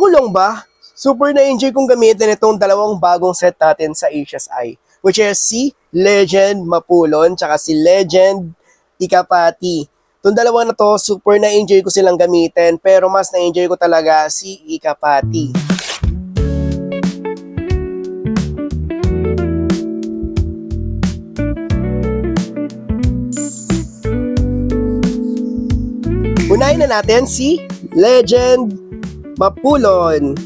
Ako lang ba? Super na-enjoy kong gamitin itong dalawang bagong set natin sa Asia's Eye, which is si Legend Mapulon tsaka si Legend Ikapati. Itong dalawa na to, super na-enjoy ko silang gamitin, pero mas na-enjoy ko talaga si Ikapati. Unahin na natin si Legend Mapulon.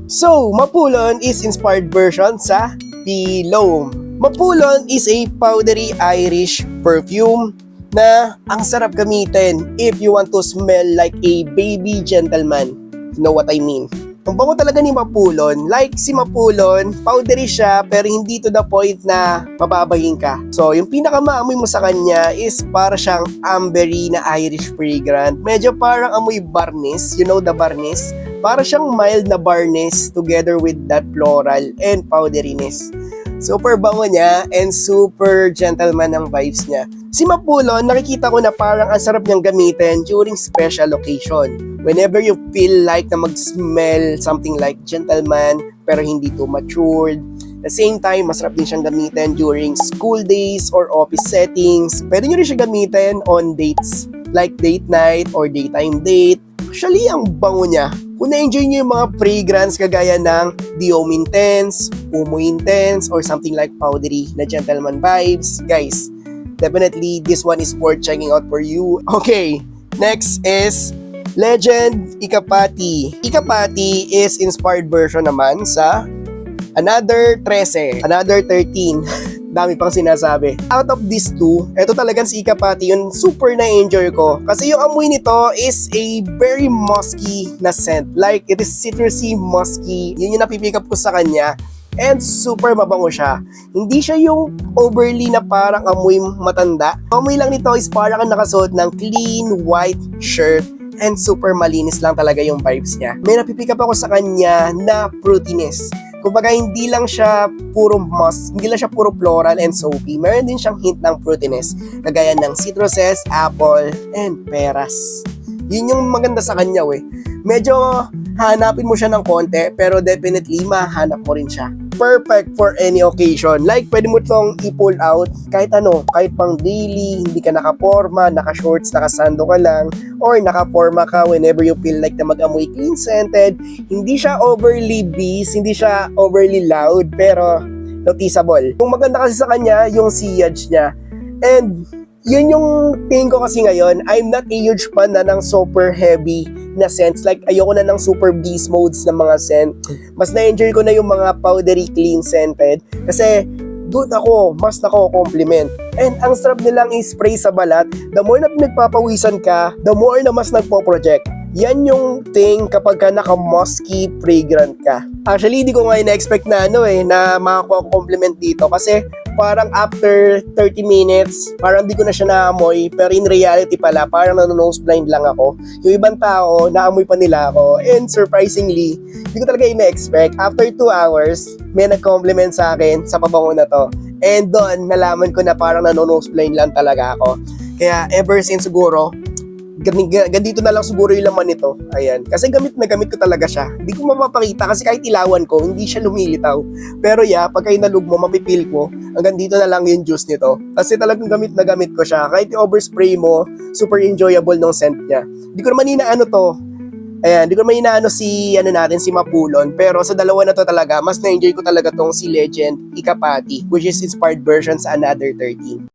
So, Mapulon is inspired version sa Pilome. Mapulon is a powdery Irish perfume na ang sarap gamitin if you want to smell like a baby gentleman. You know what I mean? Ang bango talaga ni Mapulon. Like si Mapulon, powdery siya pero hindi to the point na mababahin ka. So, yung pinakamaamoy mo sa kanya is para siyang ambery na Irish fragrant. Medyo parang amoy barniz. You know the barniz? Para siyang mild na barniz together with that floral and powderiness. Super bango niya and super gentleman ang vibes niya. Si Mapulon, nakikita ko na parang ang sarap niyang gamitin during special occasion. Whenever you feel like na mag-smell something like gentleman pero hindi too matured. At the same time, masarap din siyang gamitin during school days or office settings. Pwede nyo rin siya gamitin on dates like date night or daytime date. Actually, ang bango niya. Kung na-enjoy nyo yung mga fragrance kagaya ng Diome Intense, Umo Intense, or something like powdery na gentleman vibes, guys, definitely this one is worth checking out for you. Okay, next is Legend Ikapati. Ikapati is inspired version naman sa Another 13, Another 13. Dami pang sinasabi. Out of these two, ito talagang si Ikapati yung super na-enjoy ko. Kasi yung amoy nito is a very musky na scent. Like, it is citrusy, musky. Yun yung napipick up ko sa kanya. And super mabango siya. Hindi siya yung overly na parang amoy matanda. Amoy lang nito is parang nakasuot ng clean white shirt and super malinis lang talaga yung vibes niya. May napipick up ako sa kanya na fruitiness. Kumbaga, hindi lang siya puro musk, hindi lang siya puro floral and soapy. Meron din siyang hint ng fruitiness, kagaya ng citruses, apple, and peras. Yun yung maganda sa kanya, Medyo hanapin mo siya ng konti, pero definitely mahanap mo rin siya. Perfect for any occasion. Like, pwede mo itong i-pull out kahit ano, kahit pang daily, hindi ka nakaporma, naka-shorts, nakasando ka lang, or nakaporma ka whenever you feel like na mag-amoy clean-scented. Hindi siya overly bass, hindi siya overly loud, pero noticeable. Kung maganda kasi sa kanya, yung sillage niya. And yun yung tingin ko kasi ngayon, I'm not a huge fan na ng super heavy na scents. Like, ayoko na ng super beast modes na mga scent. Mas na-enjoy ko na yung mga powdery clean scented. Kasi, doon ako, mas nako-compliment. And ang sarap nilang i-spray sa balat. The more na pinagpapawisan ka, the more na mas nagpo-project. Yan yung thing kapag ka naka-musky fragrant ka. Actually, hindi ko nga na-expect na na makakuha-compliment dito. Kasi, parang after 30 minutes, parang di ko na siya naamoy, pero in reality pala, parang nano-nose blind lang ako. Yung ibang tao, naamoy pa nila ako, and surprisingly, di ko talaga ina-expect. After 2 hours, may nag-compliment sa akin sa pabango na to. And doon, nalaman ko na parang nano-nose blind lang talaga ako. Kaya ever since siguro, ganito na lang siguro yung laman nito. Ayan. Kasi gamit na gamit ko talaga siya. Hindi ko mapapakita kasi kahit ilawan ko, hindi siya lumilitaw. Pero pag kayo nalug mo, mapipil ko, hanggang dito na lang yung juice nito. Kasi talagang gamit na gamit ko siya. Kahit i-overspray mo, super enjoyable ng scent niya. Hindi ko naman inaano to. Ayan, hindi ko naman inaano si Mapulon. Pero sa dalawa na to talaga, mas na-enjoy ko talaga tong si Legend Ikapati, which is inspired version sa Another 13.